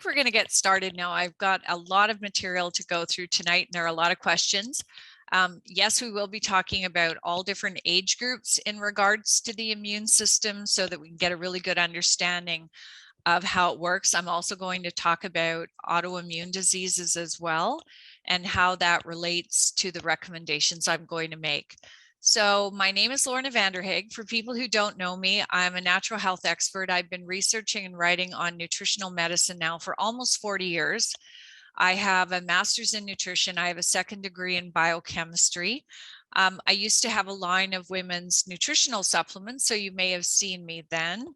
think we're going to get started now. I've got a lot of material to go through tonight, and there are a lot of questions. Yes, we will be talking about all different age groups in regards to the immune system so that we can get a really good understanding of how it works. I'm also going to talk about autoimmune diseases as well and how that relates to the recommendations I'm going to make. So my name is Lorna Vanderhaeghe. For people who don't know me, I'm a natural health expert. I've been researching and writing on nutritional medicine now for almost 40 years. I have a master's in nutrition. I have a second degree in biochemistry. I used to have a line of women's nutritional supplements, so you may have seen me then.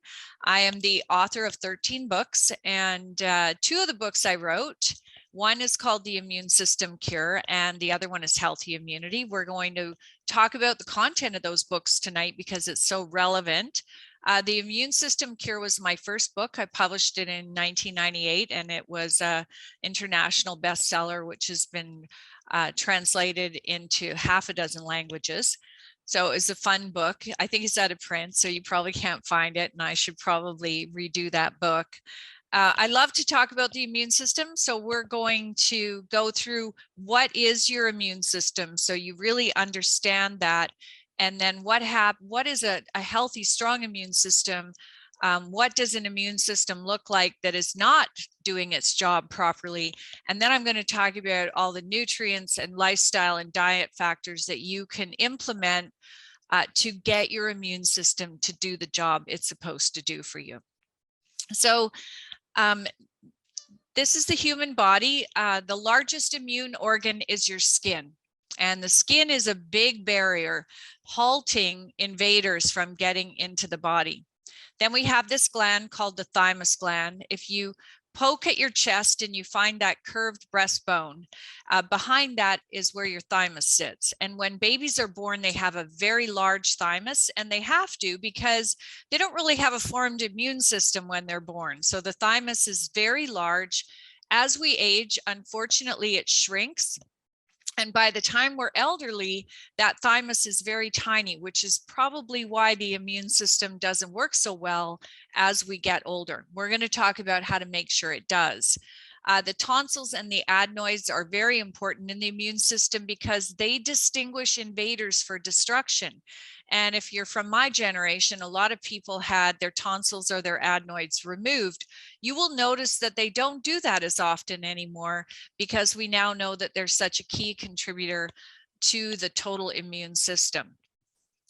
I am the author of 13 books, and two of the books I wrote, one is called The Immune System Cure, and the other one is Healthy Immunity. We're going to talk about the content of those books tonight because it's so relevant. The Immune System Cure was my first book. I published it in 1998, and it was an international bestseller, which has been translated into half a dozen languages. So it's a fun book. I think it's out of print, so you probably can't find it, and I should probably redo that book. I love to talk about the immune system, so we're going to go through what is your immune system so you really understand that, and then what is a healthy, strong immune system. What does an immune system look like that is not doing its job properly? And then I'm going to talk about all the nutrients and lifestyle and diet factors that you can implement to get your immune system to do the job it's supposed to do for you. So this is the human body. The largest immune organ is your skin. And the skin is a big barrier, halting invaders from getting into the body. Then we have this gland called the thymus gland. If you poke at your chest and you find that curved breastbone, behind that is where your thymus sits. And when babies are born, they have a very large thymus, and they have to because they don't really have a formed immune system when they're born. So the thymus is very large. As we age, unfortunately, it shrinks. And by the time we're elderly, that thymus is very tiny, which is probably why the immune system doesn't work so well as we get older. We're going to talk about how to make sure it does. The tonsils and the adenoids are very important in the immune system because they distinguish invaders for destruction. And if you're from my generation, a lot of people had their tonsils or their adenoids removed. You will notice that they don't do that as often anymore because we now know that they're such a key contributor to the total immune system.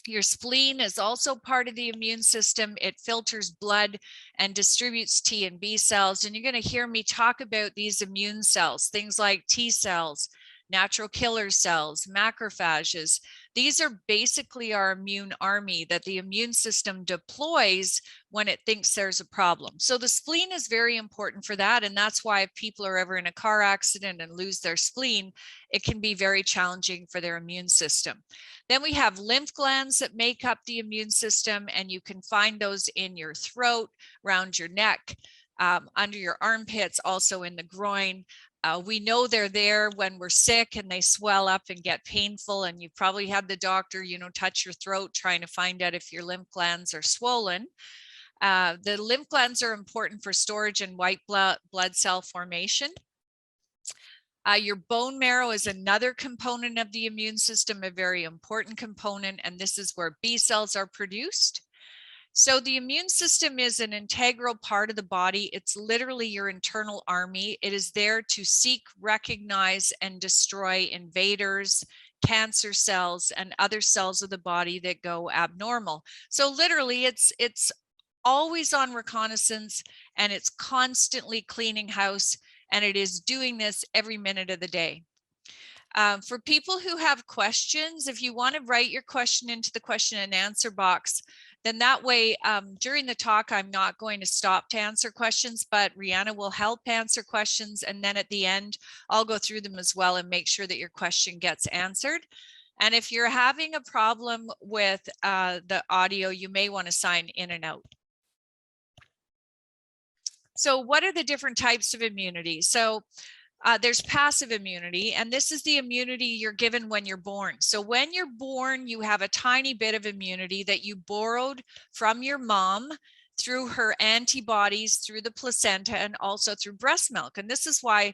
Your spleen is also part of the immune system. It filters blood and distributes T and B cells. And you're going to hear me talk about these immune cells, things like T cells, natural killer cells, macrophages. These are basically our immune army that the immune system deploys when it thinks there's a problem. So the spleen is very important for that. And that's why if people are ever in a car accident and lose their spleen, it can be very challenging for their immune system. Then we have lymph glands that make up the immune system, and you can find those in your throat, around your neck, under your armpits, also in the groin. We know they're there when we're sick and they swell up and get painful, and you've probably had the doctor, touch your throat trying to find out if your lymph glands are swollen. The lymph glands are important for storage and white blood cell formation. Your bone marrow is another component of the immune system, a very important component, and this is where B cells are produced. So the immune system is an integral part of the body. It's literally your internal army. It is there to seek, recognize, and destroy invaders, cancer cells, and other cells of the body that go abnormal. So literally, it's always on reconnaissance, and it's constantly cleaning house, and it is doing this every minute of the day. For people who have questions, if you want to write your question into the question and answer box, then that way during the talk, I'm not going to stop to answer questions, but Rihanna will help answer questions. And then at the end, I'll go through them as well and make sure that your question gets answered. And if you're having a problem with the audio, you may want to sign in and out. So what are the different types of immunity? So there's passive immunity, and this is the immunity you're given when you're born. So when you're born, you have a tiny bit of immunity that you borrowed from your mom through her antibodies, through the placenta, and also through breast milk. And this is why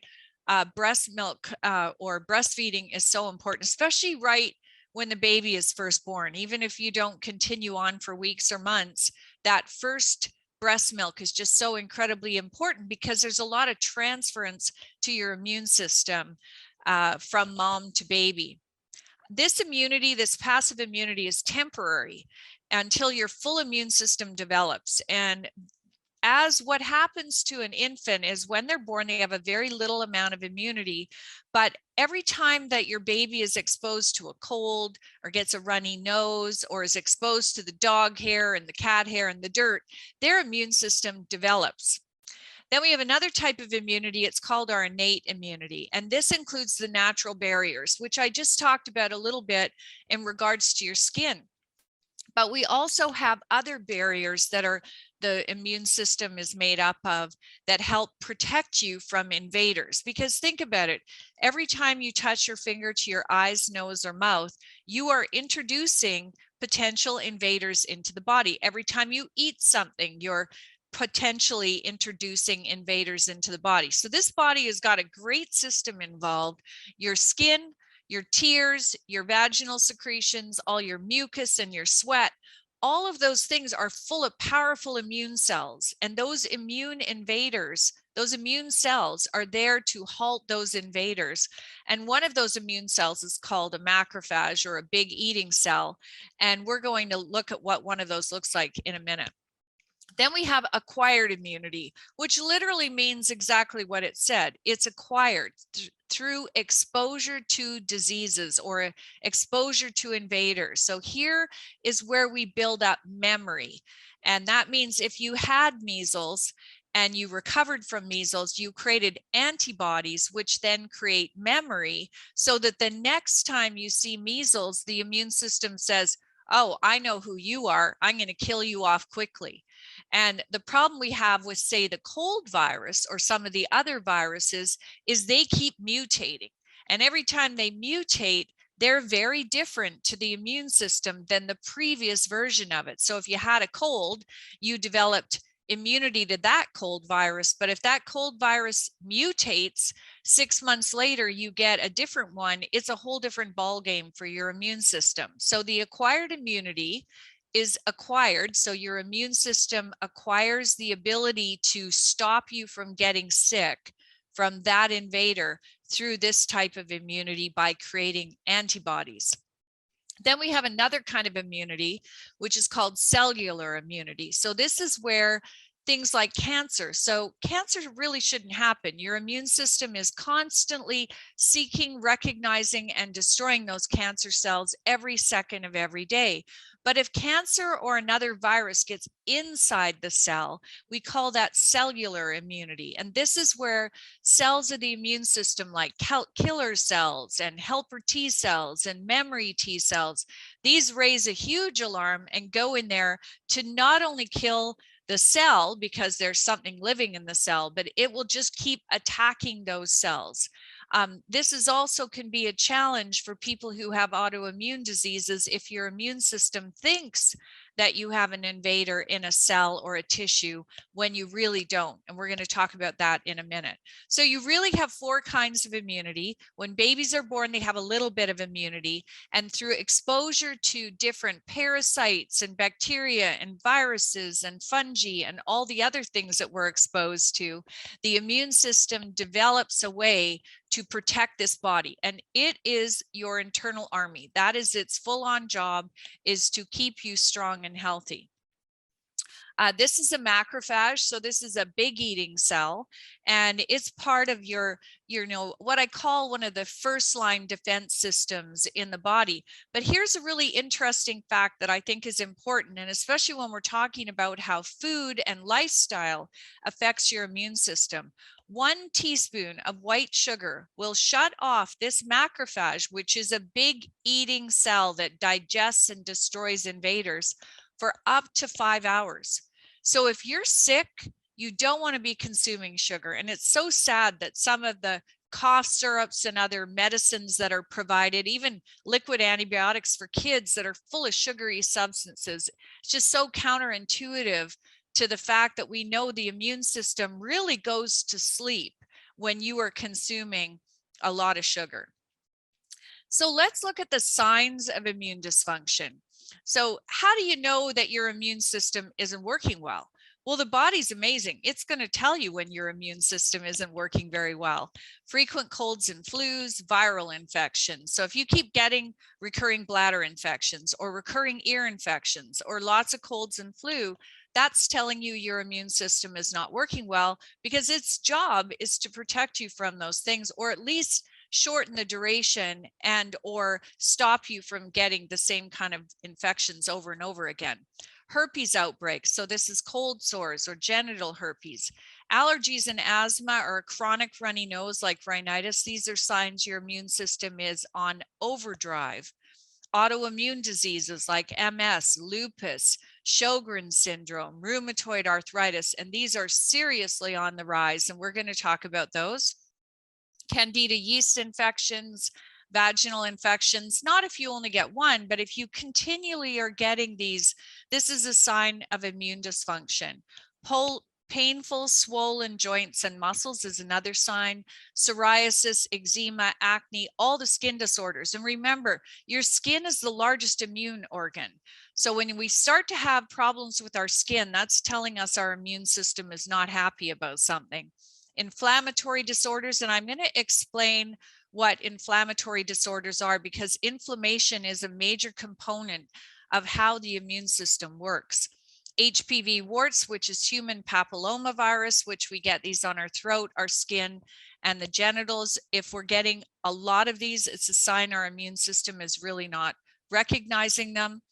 breast milk or breastfeeding is so important, especially right when the baby is first born. Even if you don't continue on for weeks or months, that first breast milk is just so incredibly important because there's a lot of transference to your immune system from mom to baby. This immunity, this passive immunity, is temporary until your full immune system develops. And as what happens to an infant is when they're born, they have a very little amount of immunity. But every time that your baby is exposed to a cold or gets a runny nose or is exposed to the dog hair and the cat hair and the dirt, their immune system develops. Then we have another type of immunity. It's called our innate immunity. And this includes the natural barriers, which I just talked about a little bit in regards to your skin. But we also have other barriers that are the immune system is made up of that help protect you from invaders. Because think about it, every time you touch your finger to your eyes, nose, or mouth, you are introducing potential invaders into the body. Every time you eat something, you're potentially introducing invaders into the body. So this body has got a great system involved. Your skin, your tears, your vaginal secretions, all your mucus and your sweat, all of those things are full of powerful immune cells. And those immune invaders, those immune cells are there to halt those invaders. And one of those immune cells is called a macrophage, or a big eating cell. And we're going to look at what one of those looks like in a minute. Then we have acquired immunity, which literally means exactly what it said. It's acquired through exposure to diseases or exposure to invaders. So here is where we build up memory. And that means if you had measles and you recovered from measles, you created antibodies, which then create memory, so that the next time you see measles, the immune system says, oh, I know who you are. I'm going to kill you off quickly. And the problem we have with, say, the cold virus or some of the other viruses is they keep mutating. And every time they mutate, they're very different to the immune system than the previous version of it. So if you had a cold, you developed immunity to that cold virus. But if that cold virus mutates, 6 months later, you get a different one. It's a whole different ballgame for your immune system. So the acquired immunity is acquired. So your immune system acquires the ability to stop you from getting sick from that invader through this type of immunity by creating antibodies. Then we have another kind of immunity, which is called cellular immunity. So this is where things like cancer. So cancer really shouldn't happen. Your immune system is constantly seeking, recognizing, and destroying those cancer cells every second of every day. But if cancer or another virus gets inside the cell, we call that cellular immunity. And this is where cells of the immune system, like killer cells and helper T cells and memory T cells, these raise a huge alarm and go in there to not only kill the cell because there's something living in the cell, but it will just keep attacking those cells. This is also can be a challenge for people who have autoimmune diseases if your immune system thinks that you have an invader in a cell or a tissue when you really don't. And we're going to talk about that in a minute. So you really have 4 kinds of immunity. When babies are born, they have a little bit of immunity. And through exposure to different parasites and bacteria and viruses and fungi and all the other things that we're exposed to, the immune system develops a way to protect this body. And it is your internal army. That is its full-on job, is to keep you strong and healthy. This is a macrophage. So this is a big eating cell, and it's part of your what I call one of the first line defense systems in the body. But here's a really interesting fact that I think is important, and especially when we're talking about how food and lifestyle affects your immune system. 1 teaspoon of white sugar will shut off this macrophage, which is a big eating cell that digests and destroys invaders, for up to 5 hours. So if you're sick, you don't want to be consuming sugar. And it's so sad that some of the cough syrups and other medicines that are provided, even liquid antibiotics for kids that are full of sugary substances, it's just so counterintuitive to the fact that we know the immune system really goes to sleep when you are consuming a lot of sugar. So let's look at the signs of immune dysfunction. So how do you know that your immune system isn't working well? Well, the body's amazing. It's going to tell you when your immune system isn't working very well. Frequent colds and flus, viral infections. So if you keep getting recurring bladder infections or recurring ear infections or lots of colds and flu, that's telling you your immune system is not working well, because its job is to protect you from those things, or at least shorten the duration and or stop you from getting the same kind of infections over and over again. Herpes outbreaks, so this is cold sores or genital herpes. Allergies and asthma or a chronic runny nose like rhinitis, these are signs your immune system is on overdrive. Autoimmune diseases like MS, lupus, Sjogrens Syndrome, rheumatoid arthritis, and these are seriously on the rise, and we're going to talk about those. Candida yeast infections, vaginal infections, not if you only get one, but if you continually are getting these, this is a sign of immune dysfunction. Painful, swollen joints and muscles is another sign. Psoriasis, eczema, acne, all the skin disorders. And remember, your skin is the largest immune organ. So when we start to have problems with our skin, that's telling us our immune system is not happy about something. Inflammatory disorders, and I'm going to explain what inflammatory disorders are, because inflammation is a major component of how the immune system works. HPV warts, which is human papillomavirus, which we get these on our throat, our skin, and the genitals. If we're getting a lot of these, it's a sign our immune system is really not recognizing them.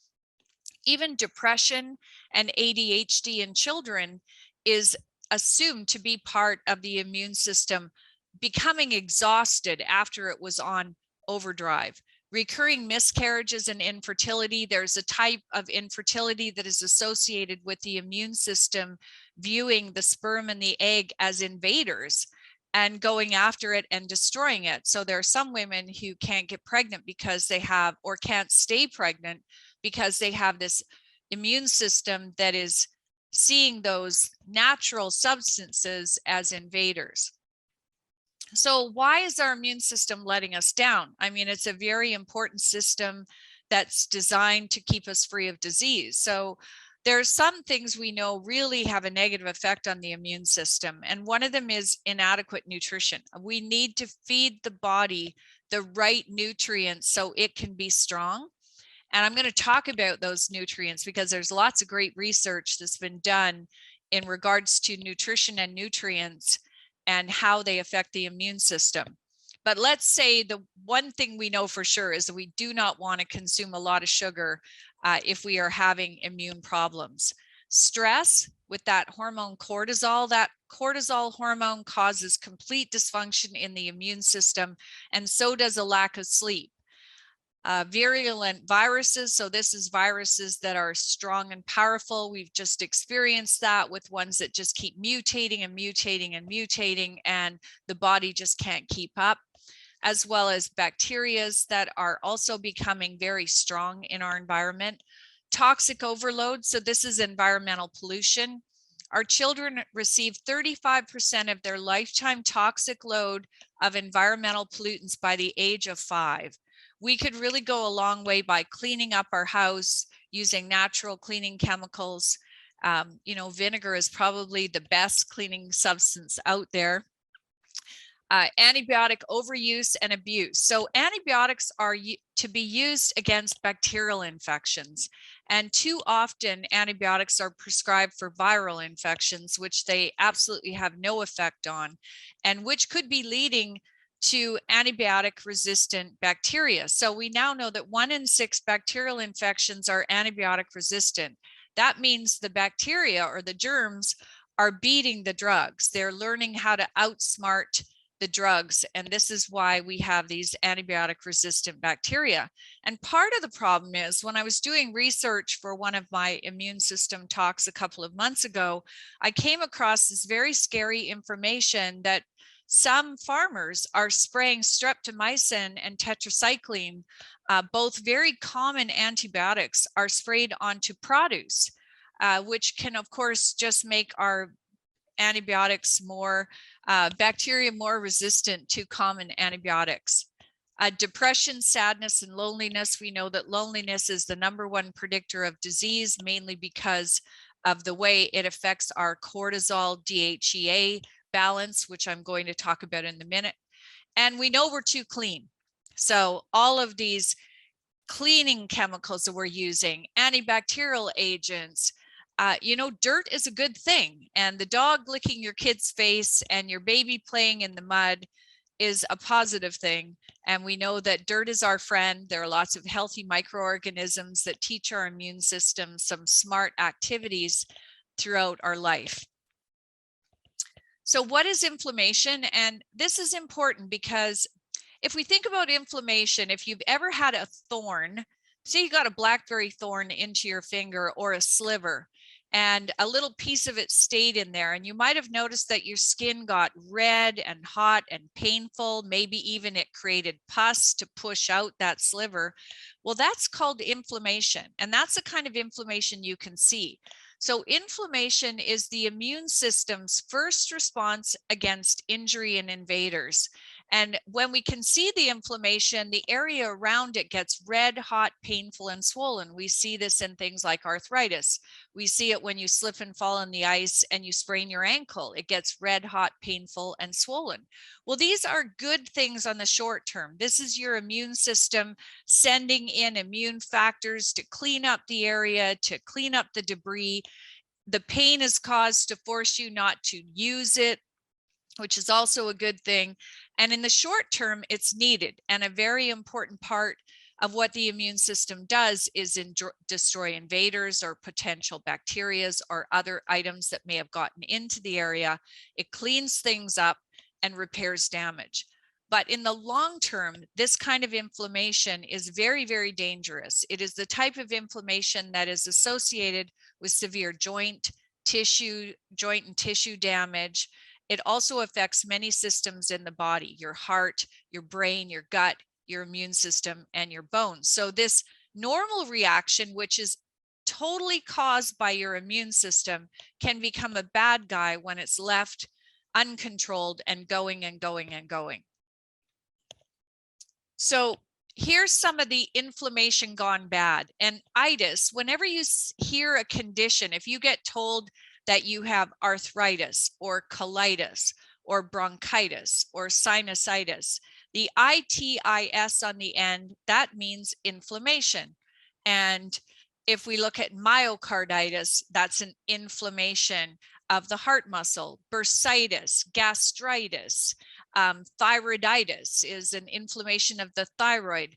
Even depression and ADHD in children is assumed to be part of the immune system becoming exhausted after it was on overdrive. Recurring miscarriages and infertility, there's a type of infertility that is associated with the immune system viewing the sperm and the egg as invaders and going after it and destroying it. So there are some women who can't get pregnant because they have, or can't stay pregnant because they have this immune system that is seeing those natural substances as invaders. So why is our immune system letting us down? I mean, it's a very important system that's designed to keep us free of disease. So there are some things we know really have a negative effect on the immune system. And one of them is inadequate nutrition. We need to feed the body the right nutrients so it can be strong. And I'm going to talk about those nutrients because there's lots of great research that's been done in regards to nutrition and nutrients and how they affect the immune system. But let's say the one thing we know for sure is that we do not want to consume a lot of sugar if we are having immune problems. Stress with that hormone cortisol, that cortisol hormone causes complete dysfunction in the immune system, and so does a lack of sleep. Virulent viruses, so this is viruses that are strong and powerful. We've just experienced that with ones that just keep mutating and mutating and mutating, and the body just can't keep up, as well as bacteria that are also becoming very strong in our environment. Toxic overload, so this is environmental pollution. Our children receive 35% of their lifetime toxic load of environmental pollutants by the age of 5. We could really go a long way by cleaning up our house, using natural cleaning chemicals. Vinegar is probably the best cleaning substance out there. Antibiotic overuse and abuse. So antibiotics are to be used against bacterial infections. And too often antibiotics are prescribed for viral infections, which they absolutely have no effect on, and which could be leading to antibiotic resistant bacteria. So we now know that 1 in 6 bacterial infections are antibiotic resistant. That means the bacteria or the germs are beating the drugs. They're learning how to outsmart the drugs. And this is why we have these antibiotic resistant bacteria. And part of the problem is when I was doing research for one of my immune system talks a couple of months ago, I came across this very scary information that some farmers are spraying streptomycin and tetracycline, both very common antibiotics, are sprayed onto produce. which can, of course, just make our antibiotics more, bacteria more resistant to common antibiotics. Depression, sadness, and loneliness. We know that loneliness is the #1 predictor of disease, mainly because of the way it affects our cortisol DHEA balance, which I'm going to talk about in a minute. And we know we're too clean. So all of these cleaning chemicals that we're using, antibacterial agents, dirt is a good thing. And the dog licking your kid's face and your baby playing in the mud is a positive thing. And we know that dirt is our friend. There are lots of healthy microorganisms that teach our immune system some smart activities throughout our life. So what is inflammation? And this is important because if we think about inflammation, if you've ever had a thorn, say you got a blackberry thorn into your finger or a sliver, and a little piece of it stayed in there, and you might have noticed that your skin got red and hot and painful. Maybe even it created pus to push out that sliver. Well, that's called inflammation, and that's the kind of inflammation you can see. So inflammation is the immune system's first response against injury and invaders. And when we can see the inflammation, the area around it gets red, hot, painful, and swollen. We see this in things like arthritis. We see it when you slip and fall on the ice and you sprain your ankle. It gets red, hot, painful, and swollen. Well, these are good things on the short term. This is your immune system sending in immune factors to clean up the area, to clean up the debris. The pain is caused to force you not to use it, which is also a good thing. And in the short term, it's needed. And a very important part of what the immune system does is destroy invaders or potential bacteria or other items that may have gotten into the area. It cleans things up and repairs damage. But in the long term, this kind of inflammation is very, very dangerous. It is the type of inflammation that is associated with severe joint and tissue damage. It also affects many systems in the body, your heart, your brain, your gut, your immune system, and your bones. So this normal reaction, which is totally caused by your immune system, can become a bad guy when it's left uncontrolled and going and going and going. So here's some of the inflammation gone bad. And itis, whenever you hear a condition, if you get told that you have arthritis or colitis or bronchitis or sinusitis, the itis on the end, that means inflammation. And if we look at myocarditis, that's an inflammation of the heart muscle. Bursitis, gastritis, thyroiditis is an inflammation of the thyroid.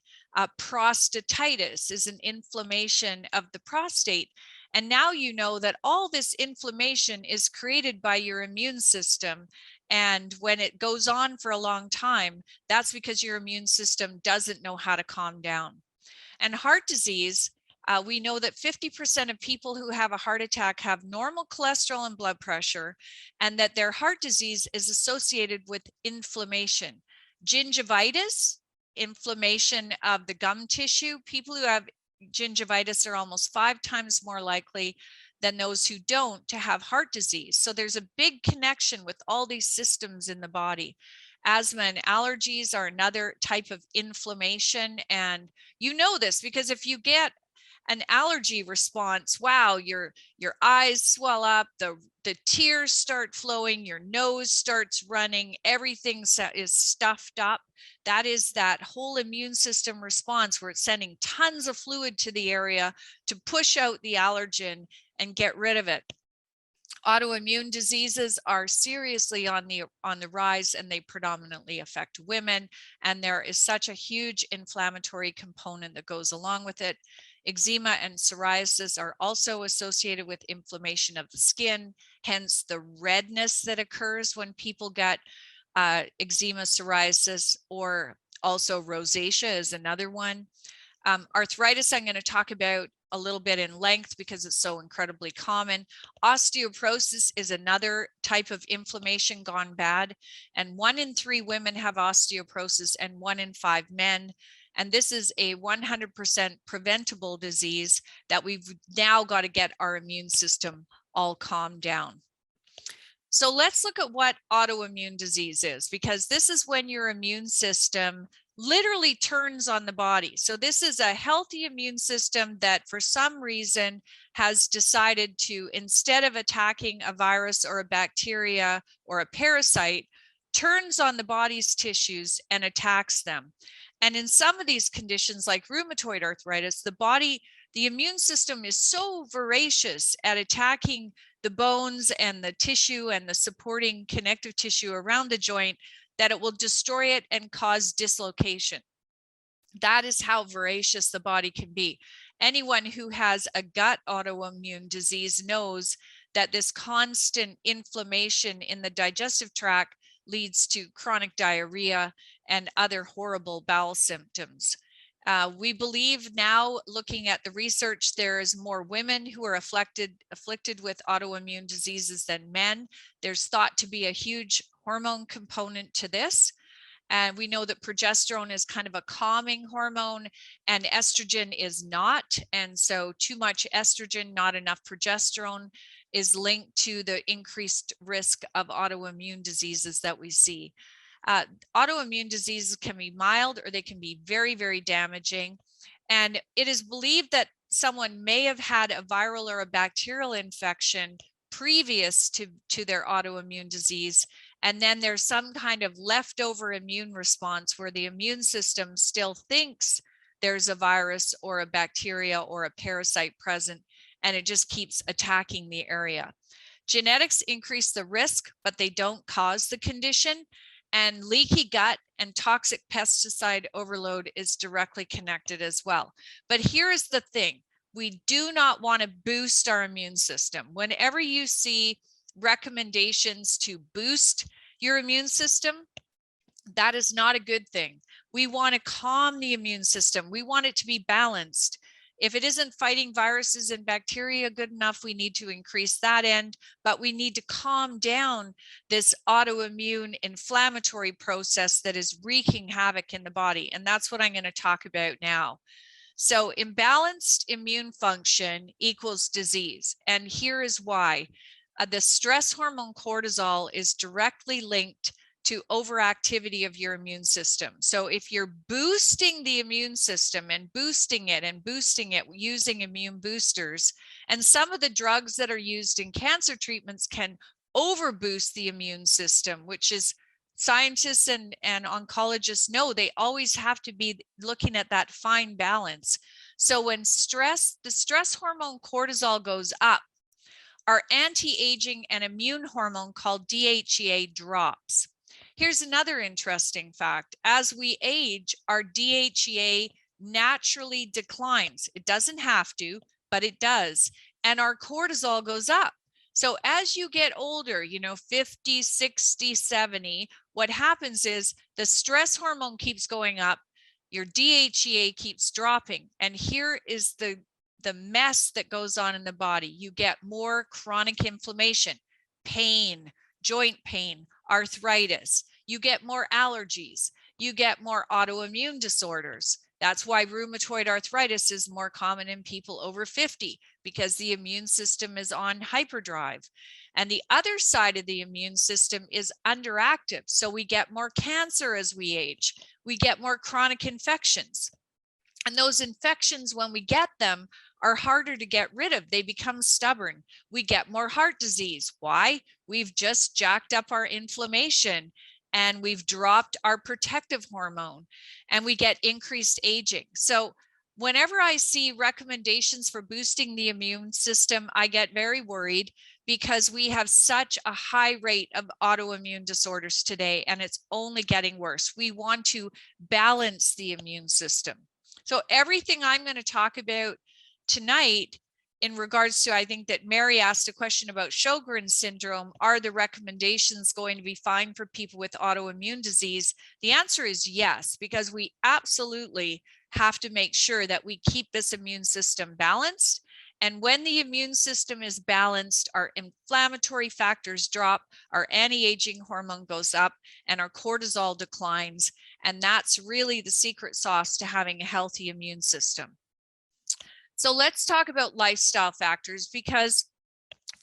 Prostatitis is an inflammation of the prostate. And now you know that all this inflammation is created by your immune system. And when it goes on for a long time, that's because your immune system doesn't know how to calm down. And heart disease, we know that 50% of people who have a heart attack have normal cholesterol and blood pressure, and that their heart disease is associated with inflammation. Gingivitis, inflammation of the gum tissue. People who have gingivitis are almost 5 times more likely than those who don't to have heart disease. So there's a big connection with all these systems in the body. Asthma and allergies are another type of inflammation. And you know this because if you get an allergy response, wow, your eyes swell up, the tears start flowing, your nose starts running, everything is stuffed up. That is that whole immune system response where it's sending tons of fluid to the area to push out the allergen and get rid of it. Autoimmune diseases are seriously on the rise, and they predominantly affect women. And there is such a huge inflammatory component that goes along with it. Eczema and psoriasis are also associated with inflammation of the skin, hence the redness that occurs when people get eczema, psoriasis, or also rosacea is another one. Arthritis, I'm going to talk about a little bit in length because it's so incredibly common. Osteoporosis is another type of inflammation gone bad. And 1 in 3 women have osteoporosis and 1 in 5 men. And this is a 100% preventable disease that we've now got to get our immune system all calmed down. So let's look at what autoimmune disease is, because this is when your immune system literally turns on the body. So this is a healthy immune system that for some reason has decided to, instead of attacking a virus or a bacteria or a parasite, turns on the body's tissues and attacks them. And in some of these conditions like rheumatoid arthritis, the immune system is so voracious at attacking the bones and the tissue and the supporting connective tissue around the joint that it will destroy it and cause dislocation. That is how voracious the body can be. Anyone who has a gut autoimmune disease knows that this constant inflammation in the digestive tract leads to chronic diarrhea and other horrible bowel symptoms. We believe now, looking at the research, there is more women who are afflicted with autoimmune diseases than men. There's thought to be a huge hormone component to this. And we know that progesterone is kind of a calming hormone and estrogen is not. And so too much estrogen, not enough progesterone is linked to the increased risk of autoimmune diseases that we see. Autoimmune diseases can be mild or they can be very, very damaging. And it is believed that someone may have had a viral or a bacterial infection previous to their autoimmune disease. And then there's some kind of leftover immune response where the immune system still thinks there's a virus or a bacteria or a parasite present, and it just keeps attacking the area. Genetics increase the risk, but they don't cause the condition. And leaky gut and toxic pesticide overload is directly connected as well. But here is the thing. We do not want to boost our immune system. Whenever you see recommendations to boost your immune system, that is not a good thing. We want to calm the immune system. We want it to be balanced. If it isn't fighting viruses and bacteria good enough, we need to increase that end, but we need to calm down this autoimmune inflammatory process that is wreaking havoc in the body. And that's what I'm going to talk about now. So imbalanced immune function equals disease. And here is why. The stress hormone cortisol is directly linked to overactivity of your immune system. So if you're boosting the immune system and boosting it using immune boosters, and some of the drugs that are used in cancer treatments can overboost the immune system, which is scientists and oncologists know they always have to be looking at that fine balance. So when the stress hormone cortisol goes up, our anti-aging and immune hormone called DHEA drops. Here's another interesting fact. As we age, our DHEA naturally declines. It doesn't have to, but it does. And our cortisol goes up. So as you get older, 50, 60, 70, what happens is the stress hormone keeps going up, your DHEA keeps dropping. And here is the mess that goes on in the body. You get more chronic inflammation, pain, joint pain, arthritis. You get more allergies. You get more autoimmune disorders. That's why rheumatoid arthritis is more common in people over 50, because the immune system is on hyperdrive. And the other side of the immune system is underactive. So we get more cancer as we age. We get more chronic infections. And those infections, when we get them, are harder to get rid of. They become stubborn. We get more heart disease. Why? We've just jacked up our inflammation and we've dropped our protective hormone, and we get increased aging. So whenever I see recommendations for boosting the immune system, I get very worried, because we have such a high rate of autoimmune disorders today, and it's only getting worse. We want to balance the immune system. So everything I'm going to talk about tonight in regards to, I think that Mary asked a question about Sjogren's syndrome, are the recommendations going to be fine for people with autoimmune disease? The answer is yes, because we absolutely have to make sure that we keep this immune system balanced. And when the immune system is balanced, our inflammatory factors drop, our anti-aging hormone goes up, and our cortisol declines. And that's really the secret sauce to having a healthy immune system. So let's talk about lifestyle factors, because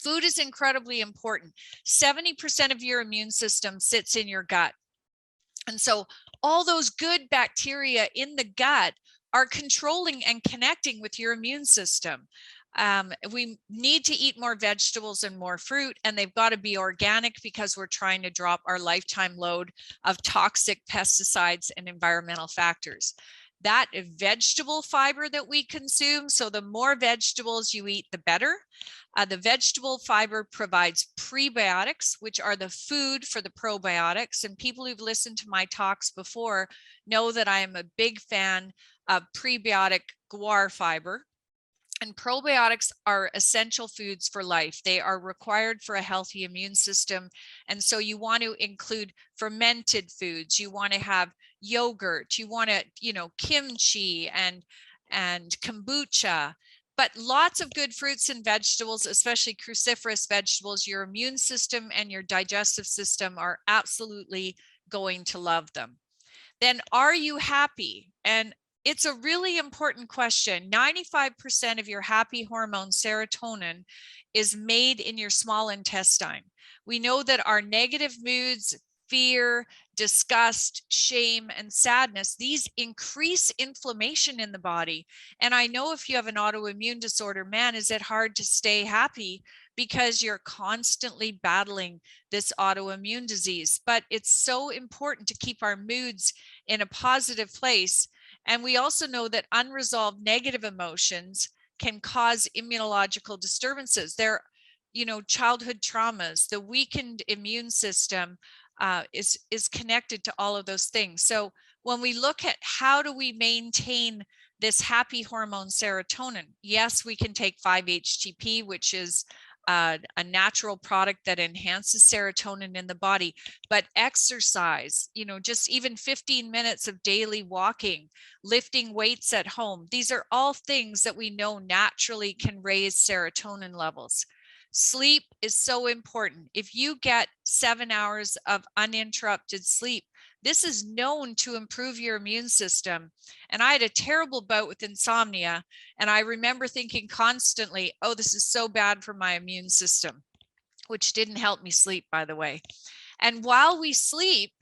food is incredibly important. 70% of your immune system sits in your gut. And so all those good bacteria in the gut are controlling and connecting with your immune system. We need to eat more vegetables and more fruit, and they've got to be organic because we're trying to drop our lifetime load of toxic pesticides and environmental factors. That vegetable fiber that we consume, so the more vegetables you eat, the better. The vegetable fiber provides prebiotics, which are the food for the probiotics. And people who've listened to my talks before know that I am a big fan of prebiotic guar fiber. And probiotics are essential foods for life. They are required for a healthy immune system. And so you want to include fermented foods. You want to have yogurt. You want to, kimchi and kombucha. But lots of good fruits and vegetables, especially cruciferous vegetables. Your immune system and your digestive system are absolutely going to love them. Then, are you happy? And it's a really important question. 95% of your happy hormone, serotonin, is made in your small intestine. We know that our negative moods, fear, disgust, shame, and sadness, these increase inflammation in the body. And I know if you have an autoimmune disorder, man, is it hard to stay happy because you're constantly battling this autoimmune disease. But it's so important to keep our moods in a positive place. And we also know that unresolved negative emotions can cause immunological disturbances. They're, childhood traumas, the weakened immune system is connected to all of those things. So when we look at how do we maintain this happy hormone serotonin, yes, we can take 5-HTP, which is a natural product that enhances serotonin in the body, but exercise, just even 15 minutes of daily walking, lifting weights at home, these are all things that we know naturally can raise serotonin levels. Sleep is so important. If you get 7 hours of uninterrupted sleep, this is known to improve your immune system. And I had a terrible bout with insomnia. And I remember thinking constantly, oh, this is so bad for my immune system, which didn't help me sleep, by the way. And while we sleep,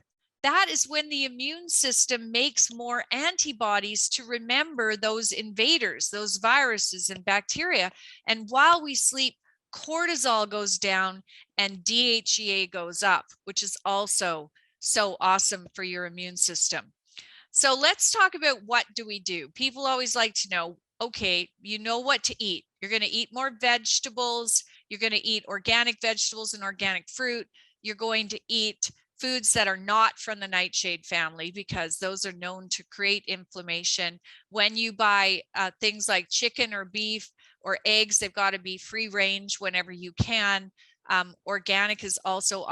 that is when the immune system makes more antibodies to remember those invaders, those viruses and bacteria. And while we sleep, cortisol goes down and DHEA goes up, which is also so awesome for your immune system. So let's talk about what do we do. People always like to know, okay, you know what to eat. You're going to eat more vegetables. You're going to eat organic vegetables and organic fruit. You're going to eat foods that are not from the nightshade family, because those are known to create inflammation. When you buy things like chicken or beef or eggs, they've got to be free range whenever you can. Organic is also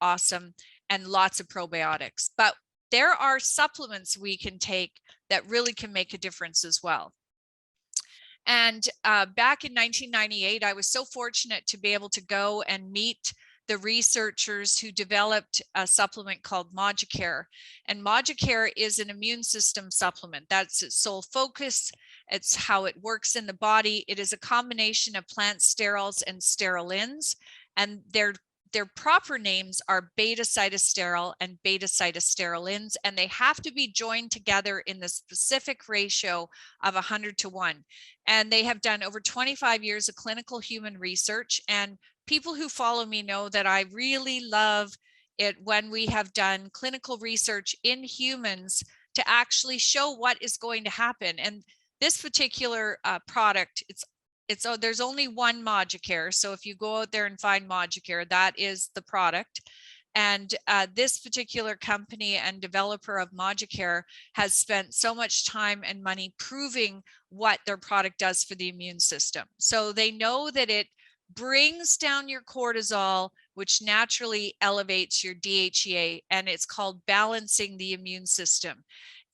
awesome, and lots of probiotics. But there are supplements we can take that really can make a difference as well. And back in 1998, I was so fortunate to be able to go and meet the researchers who developed a supplement called Moducare. And Moducare is an immune system supplement. That's its sole focus. It's how it works in the body. It is a combination of plant sterols and sterolins, and their proper names are beta-cytosterol and beta-cytosterolins, and they have to be joined together in the specific ratio of 100:1. And they have done over 25 years of clinical human research, and people who follow me know that I really love it when we have done clinical research in humans to actually show what is going to happen. And this particular product, there's only one Moducare. So if you go out there and find Moducare, that is the product. And this particular company and developer of Moducare has spent so much time and money proving what their product does for the immune system. So they know that it brings down your cortisol, which naturally elevates your DHEA, and it's called balancing the immune system.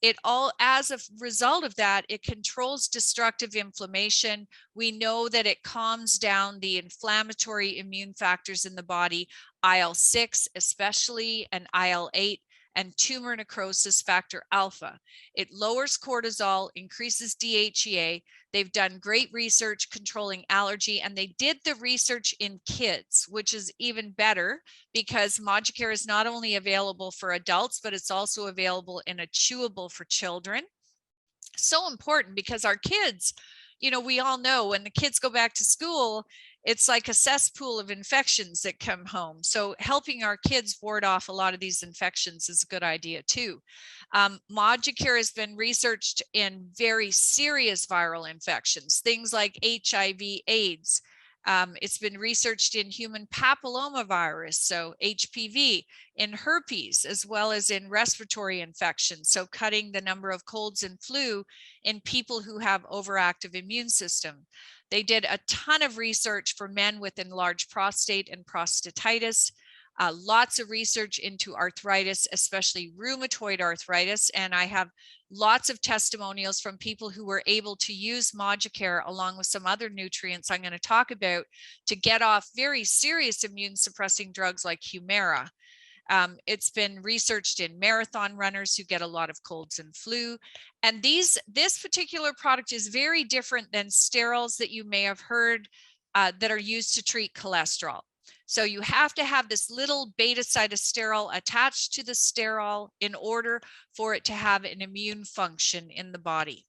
as a result of that, it controls destructive inflammation. We know that it calms down the inflammatory immune factors in the body, IL-6 especially, and IL-8, and tumor necrosis factor alpha. It lowers cortisol, increases DHEA. They've done great research controlling allergy, and they did the research in kids, which is even better because Moducare is not only available for adults, but it's also available in a chewable for children. So important because our kids, we all know when the kids go back to school, it's like a cesspool of infections that come home. So helping our kids ward off a lot of these infections is a good idea too. Moducare has been researched in very serious viral infections, things like HIV, AIDS. It's been researched in human papillomavirus, so HPV, in herpes, as well as in respiratory infections, so cutting the number of colds and flu in people who have overactive immune system. They did a ton of research for men with enlarged prostate and prostatitis, lots of research into arthritis, especially rheumatoid arthritis, and I have lots of testimonials from people who were able to use Moducare along with some other nutrients I'm going to talk about to get off very serious immune suppressing drugs like Humira. It's been researched in marathon runners who get a lot of colds and flu. And this particular product is very different than sterols that you may have heard that are used to treat cholesterol. So you have to have this little beta cytosterol attached to the sterol in order for it to have an immune function in the body.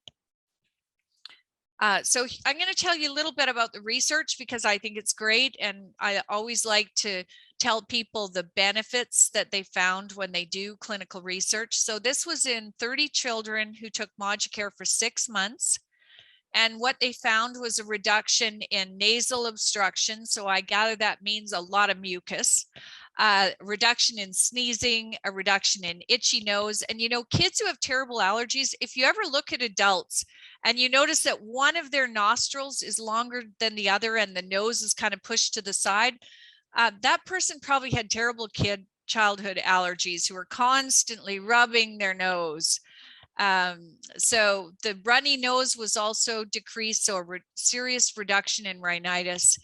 So I'm going to tell you a little bit about the research because I think it's great, and I always like to tell people the benefits that they found when they do clinical research. So this was in 30 children who took Moducare for 6 months. And what they found was a reduction in nasal obstruction. So I gather that means a lot of mucus, reduction in sneezing, a reduction in itchy nose. And kids who have terrible allergies, if you ever look at adults and you notice that one of their nostrils is longer than the other and the nose is kind of pushed to the side, that person probably had terrible childhood allergies who were constantly rubbing their nose. So the runny nose was also decreased, so a serious reduction in rhinitis.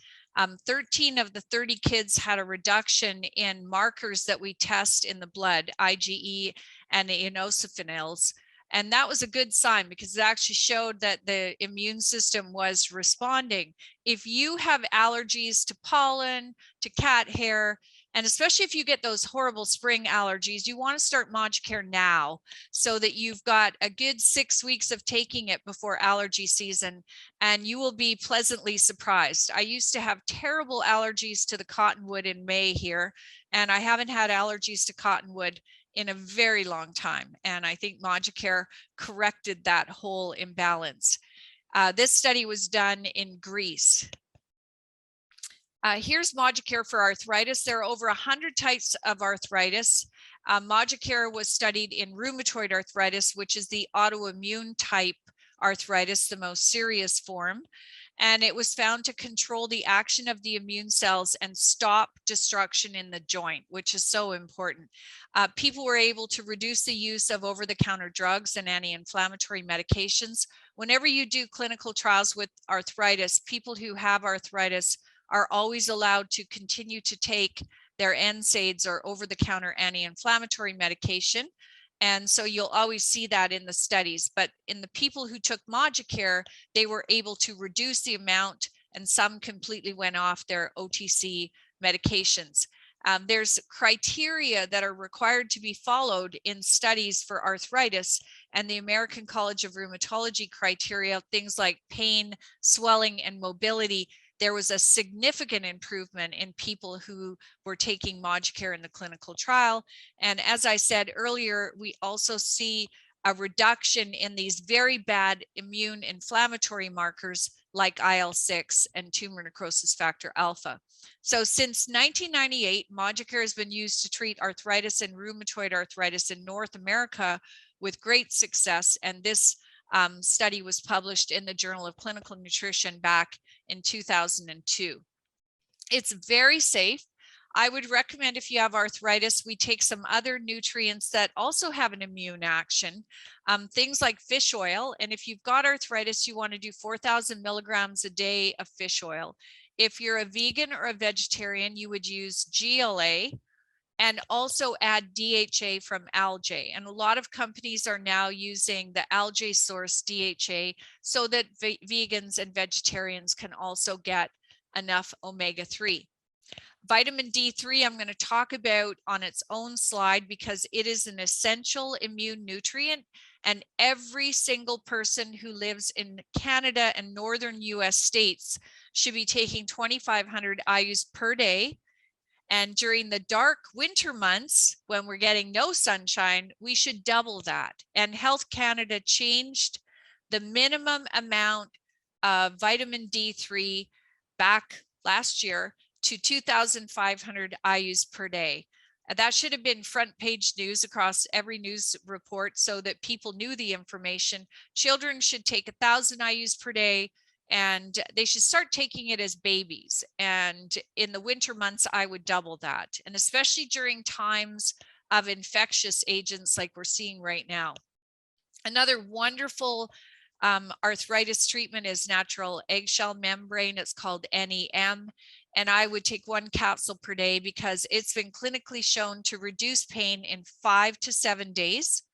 13 of the 30 kids had a reduction in markers that we test in the blood, IgE and eosinophils. And that was a good sign because it actually showed that the immune system was responding. If you have allergies to pollen, to cat hair, and especially if you get those horrible spring allergies, you want to start Moducare now so that you've got a good 6 weeks of taking it before allergy season, and you will be pleasantly surprised. I used to have terrible allergies to the cottonwood in May here, and I haven't had allergies to cottonwood in a very long time. And I think Moducare corrected that whole imbalance. This study was done in Greece. Here's Moducare for arthritis. There are over 100 types of arthritis. Moducare was studied in rheumatoid arthritis, which is the autoimmune type arthritis, the most serious form. And it was found to control the action of the immune cells and stop destruction in the joint, which is so important. People were able to reduce the use of over-the-counter drugs and anti-inflammatory medications. Whenever you do clinical trials with arthritis, people who have arthritis are always allowed to continue to take their NSAIDs or over-the-counter anti-inflammatory medication. And so you'll always see that in the studies. But in the people who took Moducare, they were able to reduce the amount, and some completely went off their OTC medications. There's criteria that are required to be followed in studies for arthritis, and the American College of Rheumatology criteria, things like pain, swelling, and mobility. There was a significant improvement in people who were taking Moducare in the clinical trial. And as I said earlier, we also see a reduction in these very bad immune inflammatory markers like IL-6 and tumor necrosis factor alpha. So since 1998, Moducare has been used to treat arthritis and rheumatoid arthritis in North America with great success. And this study was published in the Journal of Clinical Nutrition back in 2002. It's very safe. I would recommend if you have arthritis, we take some other nutrients that also have an immune action, things like fish oil. And if you've got arthritis, you want to do 4,000 milligrams a day of fish oil. If you're a vegan or a vegetarian, you would use GLA and also add DHA from algae. And a lot of companies are now using the algae source DHA so that vegans and vegetarians can also get enough omega-3. Vitamin D3, I'm going to talk about on its own slide because it is an essential immune nutrient, and every single person who lives in Canada and northern US states should be taking 2,500 IUs per day. And during the dark winter months, when we're getting no sunshine, we should double that. And Health Canada changed the minimum amount of vitamin D3 back last year to 2,500 IUs per day. That should have been front page news across every news report so that people knew the information. Children should take 1,000 IUs per day, and they should start taking it as babies. And in the winter months, I would double that. And especially during times of infectious agents like we're seeing right now. Another wonderful arthritis treatment is natural eggshell membrane. It's called NEM. And I would take 1 capsule per day because it's been clinically shown to reduce pain in 5 to 7 days.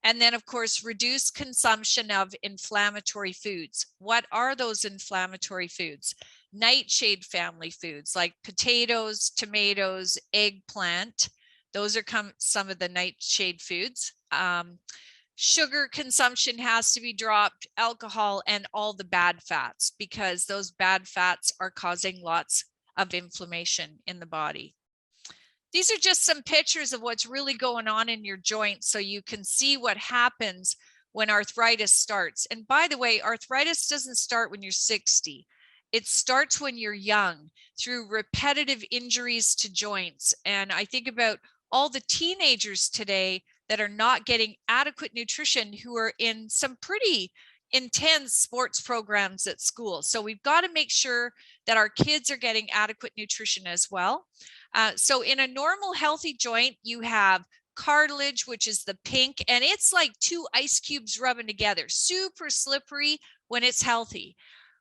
And then, of course, reduce consumption of inflammatory foods. What are those inflammatory foods? Nightshade family foods like potatoes, tomatoes, eggplant. Those are some of the nightshade foods. Sugar consumption has to be dropped, alcohol, and all the bad fats, because those bad fats are causing lots of inflammation in the body. These are just some pictures of what's really going on in your joints so you can see what happens when arthritis starts. And by the way, arthritis doesn't start when you're 60. It starts when you're young through repetitive injuries to joints. And I think about all the teenagers today that are not getting adequate nutrition, who are in some pretty intense sports programs at school. So we've got to make sure that our kids are getting adequate nutrition as well. So in a normal healthy joint, you have cartilage, which is the pink, and it's like 2 ice cubes rubbing together, super slippery when it's healthy.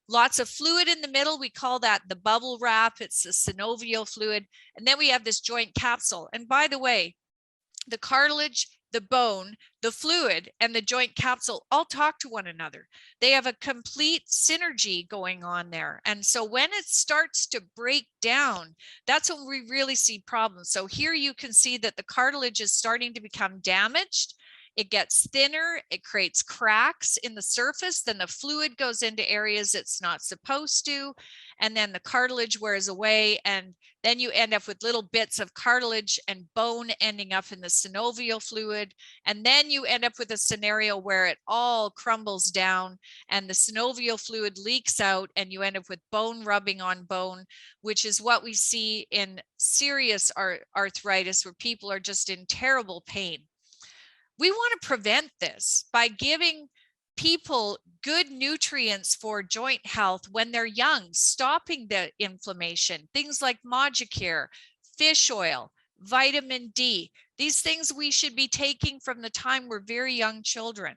Lots of fluid in the middle. We call that the bubble wrap. It's the synovial fluid. And then we have this joint capsule. And by the way, the cartilage, the bone, the fluid, and the joint capsule all talk to one another. They have a complete synergy going on there. And so when it starts to break down, that's when we really see problems. So here you can see that the cartilage is starting to become damaged. It gets thinner, it creates cracks in the surface, then the fluid goes into areas it's not supposed to, and then the cartilage wears away, and then you end up with little bits of cartilage and bone ending up in the synovial fluid, and then you end up with a scenario where it all crumbles down and the synovial fluid leaks out, and you end up with bone rubbing on bone, which is what we see in serious arthritis, where people are just in terrible pain. We want to prevent this by giving people good nutrients for joint health when they're young, stopping the inflammation. Things like Moducare, fish oil, vitamin D. These things we should be taking from the time we're very young children.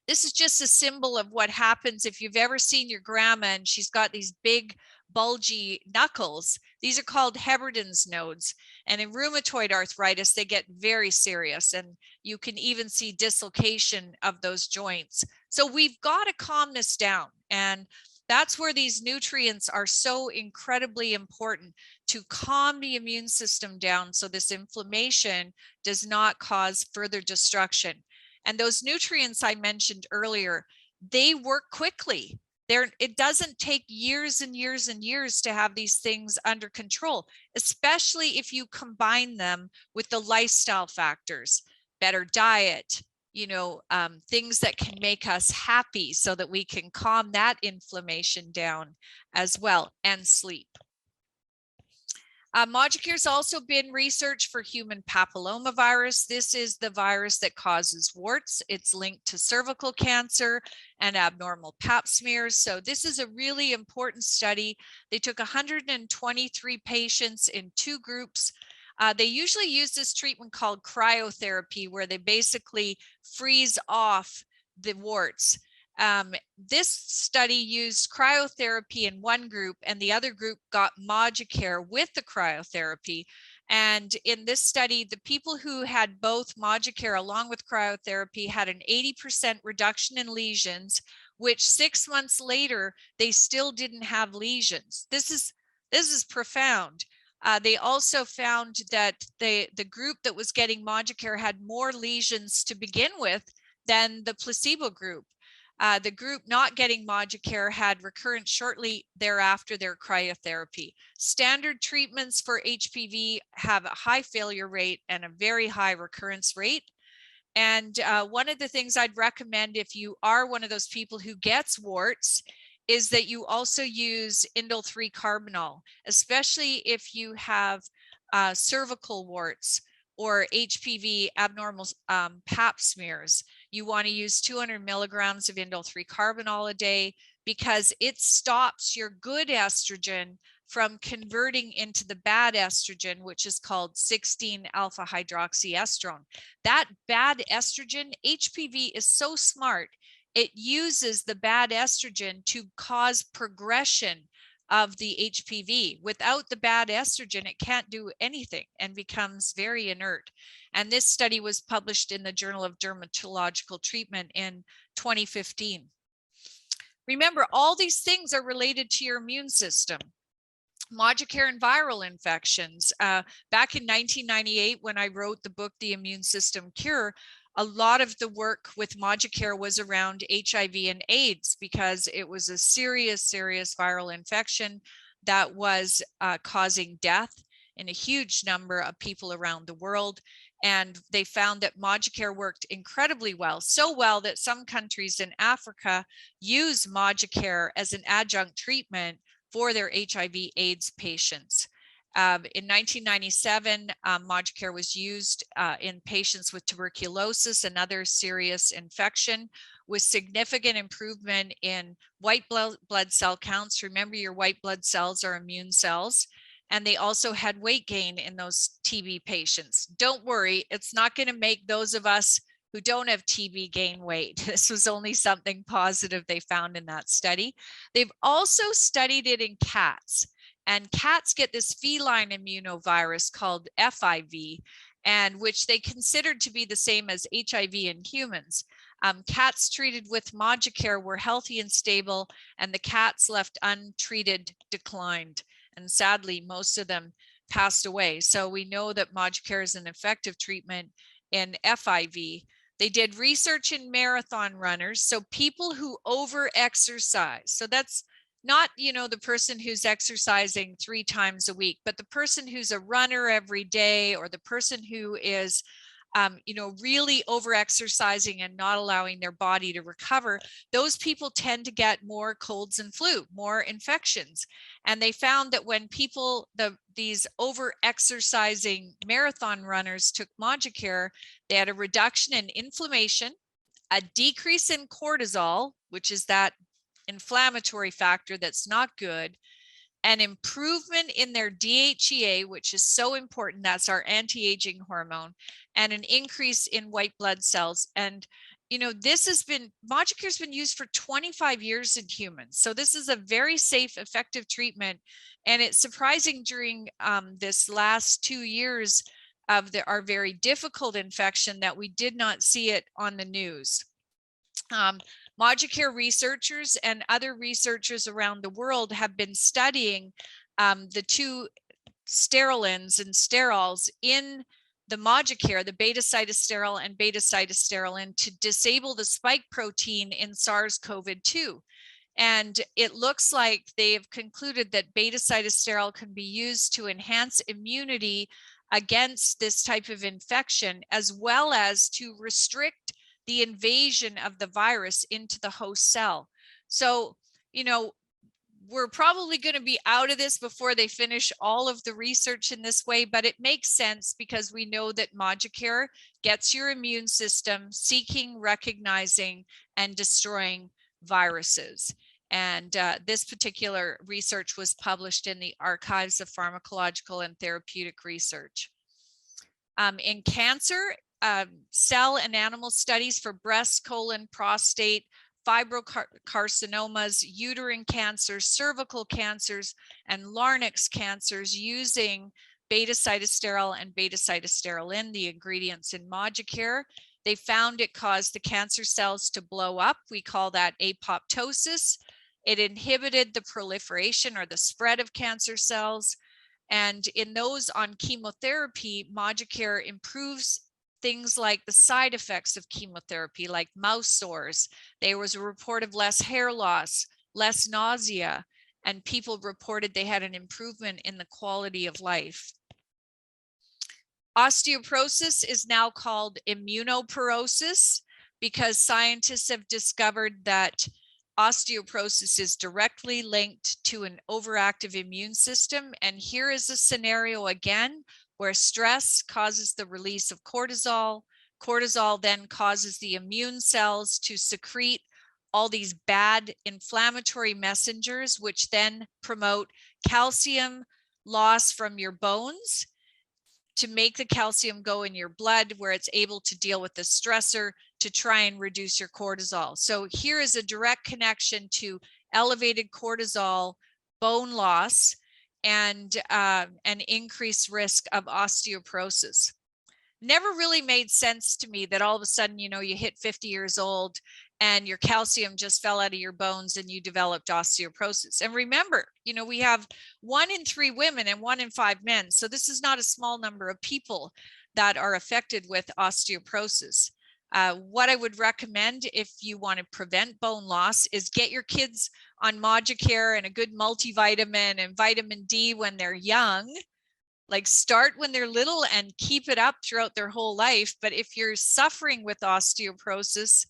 This is just a symbol of what happens if you've ever seen your grandma and she's got these big bulgy knuckles. These are called Hebrons Nodes. And in rheumatoid arthritis, they get very serious, and you can even see dislocation of those joints. So we've got to calm this down. And that's where these nutrients are so incredibly important, to calm the immune system down so this inflammation does not cause further destruction. And those nutrients I mentioned earlier, they work quickly. It doesn't take years and years and years to have these things under control, especially if you combine them with the lifestyle factors, better diet, things that can make us happy so that we can calm that inflammation down as well, and sleep. Moducare has also been researched for human papillomavirus. This is the virus that causes warts. It's linked to cervical cancer and abnormal pap smears. So this is a really important study. They took 123 patients in 2 groups. They usually use this treatment called cryotherapy, where they basically freeze off the warts. This study used cryotherapy in one group, and the other group got Moducare with the cryotherapy. And in this study, the people who had both Moducare along with cryotherapy had an 80% reduction in lesions, which 6 months later, they still didn't have lesions. This is profound. They also found that the group that was getting Moducare had more lesions to begin with than the placebo group. The group not getting Moducare had recurrence shortly thereafter their cryotherapy. Standard treatments for HPV have a high failure rate and a very high recurrence rate. And one of the things I'd recommend if you are one of those people who gets warts is that you also use indole 3-carbinol, especially if you have cervical warts or HPV abnormal pap smears. You want to use 200 milligrams of indole 3-carbinol a day because it stops your good estrogen from converting into the bad estrogen, which is called 16-alpha hydroxyestrone. That bad estrogen, HPV is so smart, it uses the bad estrogen to cause progression of the HPV. Without the bad estrogen, it can't do anything and becomes very inert. And this study was published in the Journal of Dermatological Treatment in 2015. Remember, all these things are related to your immune system. Moducare and viral infections. Back in 1998, when I wrote the book, The Immune System Cure, a lot of the work with Moducare was around HIV and AIDS because it was a serious viral infection that was causing death in a huge number of people around the world. And they found that Moducare worked incredibly well, so well that some countries in Africa use Moducare as an adjunct treatment for their HIV AIDS patients. In 1997, Moducare was used in patients with tuberculosis and other serious infection with significant improvement in white blood cell counts. Remember, your white blood cells are immune cells. And they also had weight gain in those TB patients. Don't worry, it's not going to make those of us who don't have TB gain weight. This was only something positive they found in that study. They've also studied it in cats. And cats get this feline immunovirus called FIV, and which they considered to be the same as HIV in humans. Cats treated with Moducare were healthy and stable, and the cats left untreated declined. And sadly, most of them passed away. So we know that Moducare is an effective treatment in FIV. They did research in marathon runners, so people who over-exercise. So that's not, the person who's exercising 3 times a week, but the person who's a runner every day, or the person who is really over-exercising and not allowing their body to recover. Those people tend to get more colds and flu, more infections. And they found that when people, these over-exercising marathon runners took Moducare, they had a reduction in inflammation, a decrease in cortisol, which is that inflammatory factor that's not good, an improvement in their DHEA, which is so important, that's our anti-aging hormone, and an increase in white blood cells. And this has been, Moducare's been used for 25 years in humans. So this is a very safe, effective treatment. And it's surprising during this last 2 years of our very difficult infection that we did not see it on the news. Moducare researchers and other researchers around the world have been studying the 2 sterolins and sterols in the Moducare, the beta-cytosterol and beta-cytosterolin, to disable the spike protein in SARS-CoV-2. And it looks like they have concluded that beta-cytosterol can be used to enhance immunity against this type of infection, as well as to restrict the invasion of the virus into the host cell. So, we're probably going to be out of this before they finish all of the research in this way, but it makes sense because we know that Moducare gets your immune system seeking, recognizing, and destroying viruses. And this particular research was published in the Archives of Pharmacological and Therapeutic Research. In cancer, cell and animal studies for breast, colon, prostate, fibrocarcinomas, uterine cancers, cervical cancers, and larynx cancers using beta-cytosterol and beta-cytosterolin, the ingredients in Moducare. They found it caused the cancer cells to blow up. We call that apoptosis. It inhibited the proliferation or the spread of cancer cells. And in those on chemotherapy, Moducare improves things like the side effects of chemotherapy, like mouth sores. There was a report of less hair loss, less nausea, and people reported they had an improvement in the quality of life. Osteoporosis is now called immunoporosis because scientists have discovered that osteoporosis is directly linked to an overactive immune system. And here is a scenario again where stress causes the release of cortisol. Cortisol then causes the immune cells to secrete all these bad inflammatory messengers, which then promote calcium loss from your bones to make the calcium go in your blood where it's able to deal with the stressor to try and reduce your cortisol. So here is a direct connection to elevated cortisol, bone loss, and an increased risk of osteoporosis. Never really made sense to me that all of a sudden, you know, you hit 50 years old and your calcium just fell out of your bones and you developed osteoporosis. And remember, you know, we have 1 in 3 women and 1 in 5 men. So this is not a small number of people that are affected with osteoporosis. What I would recommend if you want to prevent bone loss is get your kids on Moducare and a good multivitamin and vitamin D when they're young. Like start when they're little and keep it up throughout their whole life. But if you're suffering with osteoporosis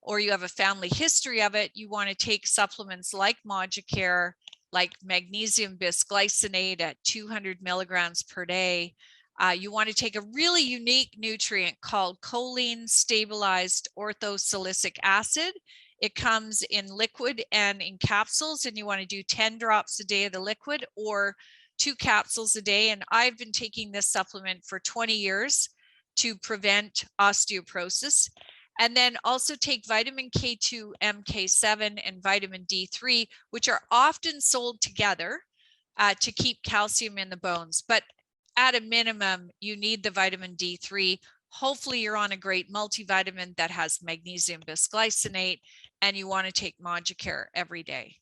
or you have a family history of it, you want to take supplements like Moducare, like magnesium bisglycinate at 200 milligrams per day. You want to take a really unique nutrient called choline stabilized orthosilicic acid. It comes in liquid and in capsules, and you want to do 10 drops a day of the liquid or 2 capsules a day. And I've been taking this supplement for 20 years to prevent osteoporosis. And then also take vitamin K2, MK7, and vitamin D3, which are often sold together to keep calcium in the bones. But at a minimum, you need the vitamin D3. Hopefully you're on a great multivitamin that has magnesium bisglycinate, and you want to take Moducare every day.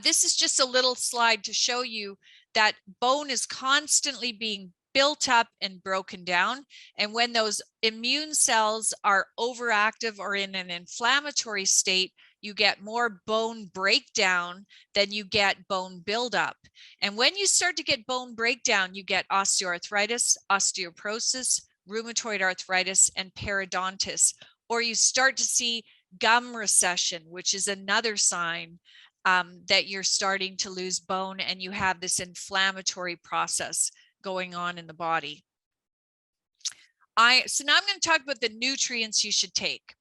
This is just a little slide to show you that bone is constantly being built up and broken down. And when those immune cells are overactive or in an inflammatory state, you get more bone breakdown than you get bone buildup. And when you start to get bone breakdown, you get osteoarthritis, osteoporosis, rheumatoid arthritis, and periodontitis, or you start to see gum recession, which is another sign that you're starting to lose bone and you have this inflammatory process going on in the body. So now I'm going to talk about the nutrients you should take.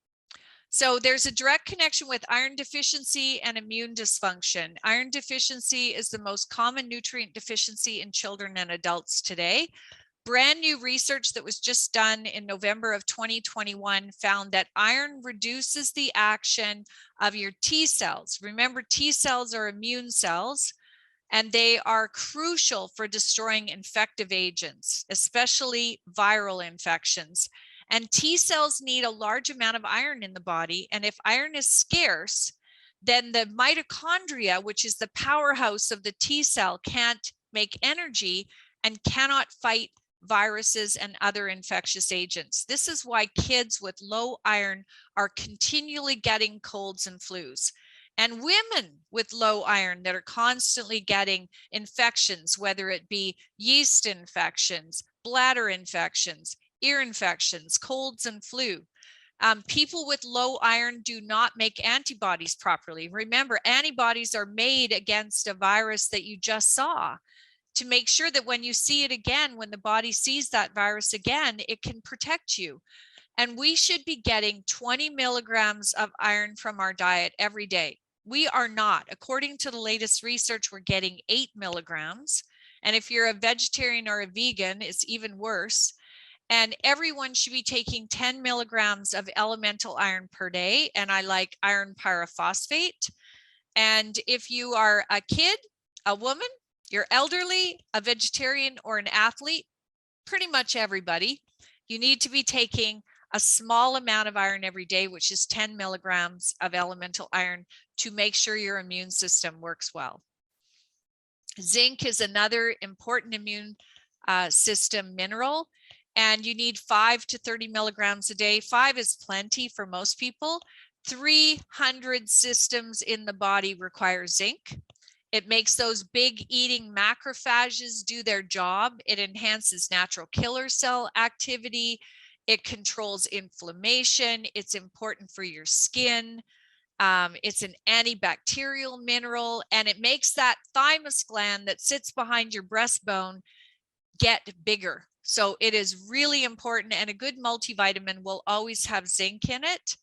So there's a direct connection with iron deficiency and immune dysfunction. Iron deficiency is the most common nutrient deficiency in children and adults today. Brand new research that was just done in November of 2021 found that iron reduces the action of your T cells. Remember, T cells are immune cells, and they are crucial for destroying infective agents, especially viral infections. And T cells need a large amount of iron in the body. And if iron is scarce, then the mitochondria, which is the powerhouse of the T cell, can't make energy and cannot fight viruses and other infectious agents. This is why kids with low iron are continually getting colds and flus. And women with low iron that are constantly getting infections, whether it be yeast infections, bladder infections, ear infections, colds and flu. People with low iron do not make antibodies properly. Remember, antibodies are made against a virus that you just saw to make sure that when you see it again, when the body sees that virus again, it can protect you. And we should be getting 20 milligrams of iron from our diet every day. We are not. According to the latest research, we're getting 8 milligrams. And if you're a vegetarian or a vegan, it's even worse. And everyone should be taking 10 milligrams of elemental iron per day. And I like iron pyrophosphate. And if you are a kid, a woman, you're elderly, a vegetarian, or an athlete, pretty much everybody, you need to be taking a small amount of iron every day, which is 10 milligrams of elemental iron, to make sure your immune system works well. Zinc is another important immune system mineral, and you need 5 to 30 milligrams a day. 5 is plenty for most people. 300 systems in the body require zinc. It makes those big eating macrophages do their job. It enhances natural killer cell activity. It controls inflammation. It's important for your skin. It's an antibacterial mineral, and it makes that thymus gland that sits behind your breastbone get bigger. So it is really important, and a good multivitamin will always have zinc in it.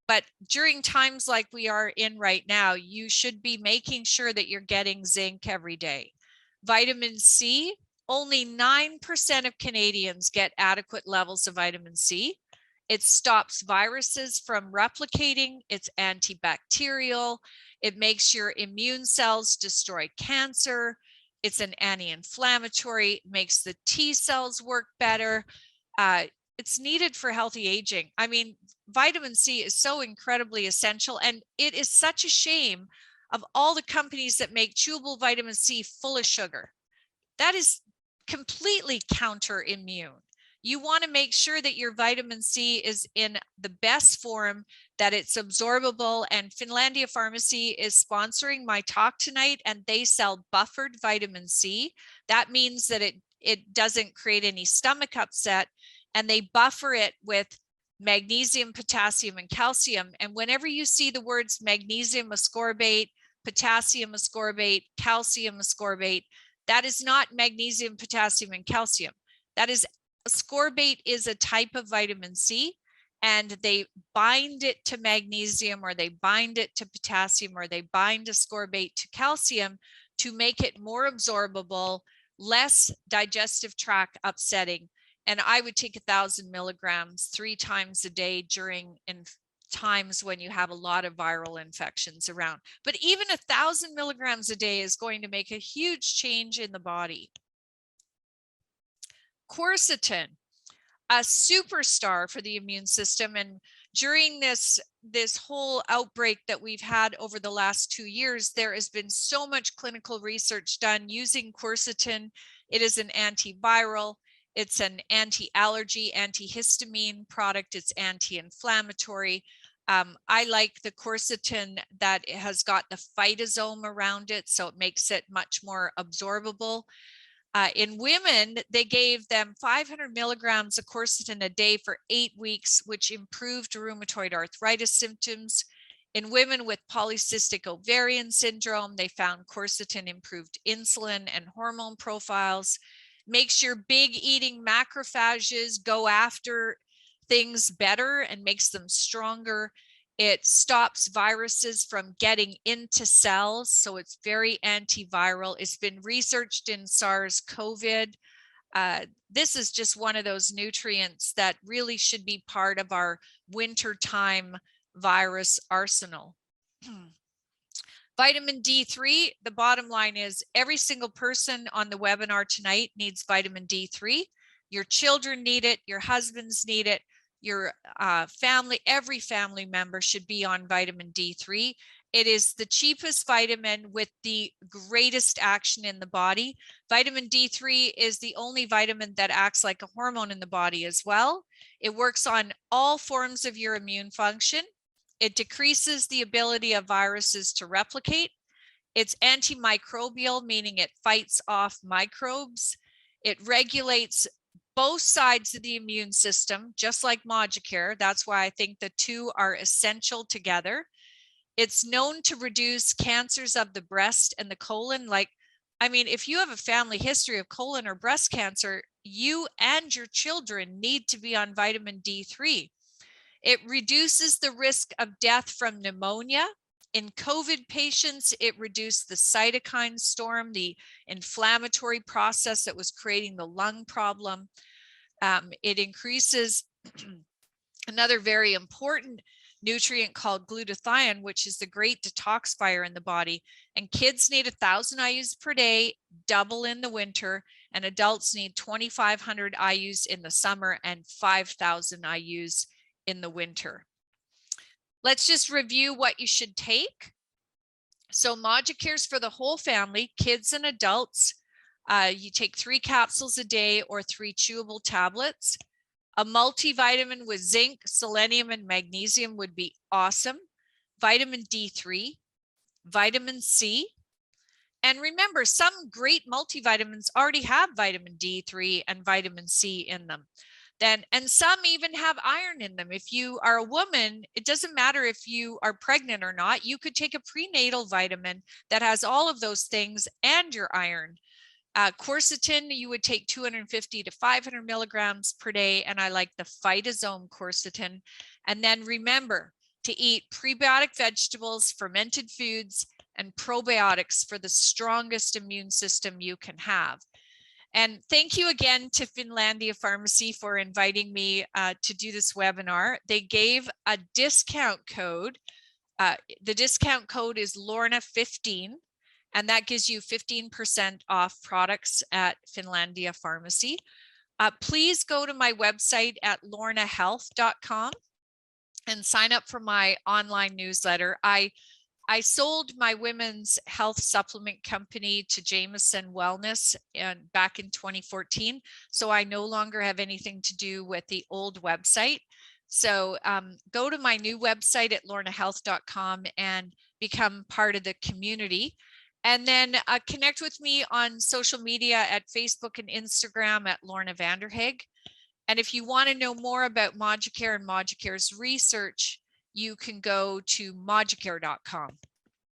But during times like we are in right now, you should be making sure that you're getting zinc every day. Vitamin C, only 9% of Canadians get adequate levels of vitamin C. It stops viruses from replicating. It's antibacterial. It makes your immune cells destroy cancer. It's an anti-inflammatory, makes the T cells work better. It's needed for healthy aging. I mean, vitamin C is so incredibly essential, and it is such a shame of all the companies that make chewable vitamin C full of sugar. That is completely counter-immune. You want to make sure that your vitamin C is in the best form, that it's absorbable, and Finlandia Pharmacy is sponsoring my talk tonight, and they sell buffered vitamin C. That means that it doesn't create any stomach upset, and they buffer it with magnesium, potassium, and calcium. And whenever you see the words magnesium ascorbate, potassium ascorbate, calcium ascorbate, that is not magnesium, potassium, and calcium. That is, ascorbate is a type of vitamin C, and they bind it to magnesium, or they bind it to potassium, or they bind ascorbate to calcium to make it more absorbable, less digestive tract upsetting. And I would take 1,000 milligrams 3 times a day during times when you have a lot of viral infections around. But even 1,000 milligrams a day is going to make a huge change in the body. Quercetin, a superstar for the immune system. And during this whole outbreak that we've had over the last 2 years, there has been so much clinical research done using quercetin. It is an antiviral. It's an anti-allergy, antihistamine product. It's anti-inflammatory. I like the quercetin that has got the phytosome around it, so it makes it much more absorbable. In women, they gave them 500 milligrams of quercetin a day for 8 weeks, which improved rheumatoid arthritis symptoms. In women with polycystic ovarian syndrome, they found quercetin improved insulin and hormone profiles. Makes your big eating macrophages go after things better and makes them stronger. It stops viruses from getting into cells, so it's very antiviral. It's been researched in SARS-CoV. This is just one of those nutrients that really should be part of our wintertime virus arsenal. Vitamin D3, the bottom line is every single person on the webinar tonight needs vitamin D3. Your children need it, your husbands need it, your family, every family member should be on vitamin D3. It is the cheapest vitamin with the greatest action in the body. Vitamin D3 is the only vitamin that acts like a hormone in the body as well. It works on all forms of your immune function. It decreases the ability of viruses to replicate. It's antimicrobial, meaning it fights off microbes. It regulates both sides of the immune system, just like Moducare. That's why I think the two are essential together. It's known to reduce cancers of the breast and the colon. Like, I mean, if you have a family history of colon or breast cancer, you and your children need to be on vitamin D3. It reduces the risk of death from pneumonia. In COVID patients, it reduced the cytokine storm, the inflammatory process that was creating the lung problem. It increases another very important nutrient called glutathione, which is the great detoxifier in the body. And kids need 1,000 IUs per day, double in the winter, and adults need 2,500 IUs in the summer and 5,000 IUs in the winter. Let's just review what you should take. So Moducare is for the whole family, kids and adults. You take 3 capsules a day or 3 chewable tablets. A multivitamin with zinc, selenium, and magnesium would be awesome. Vitamin D3, vitamin C. And remember, some great multivitamins already have vitamin D3 and vitamin C in them. And some even have iron in them. If you are a woman, it doesn't matter if you are pregnant or not. You could take a prenatal vitamin that has all of those things and your iron. Quercetin, you would take 250 to 500 milligrams per day, and I like the phytosome quercetin. And then remember to eat prebiotic vegetables, fermented foods, and probiotics for the strongest immune system you can have. And thank you again to Finlandia Pharmacy for inviting me to do this webinar. They gave a discount code. The discount code is Lorna15, and that gives you 15% off products at Finlandia Pharmacy. Please go to my website at lornahealth.com and sign up for my online newsletter. I sold my women's health supplement company to Jameson Wellness back in 2014. So I no longer have anything to do with the old website. So go to my new website at lornahealth.com and become part of the community. And then connect with me on social media at Facebook and Instagram at Lorna Vanderhaeghe. And if you want to know more about Moducare and Moducare's research, you can go to moducare.com.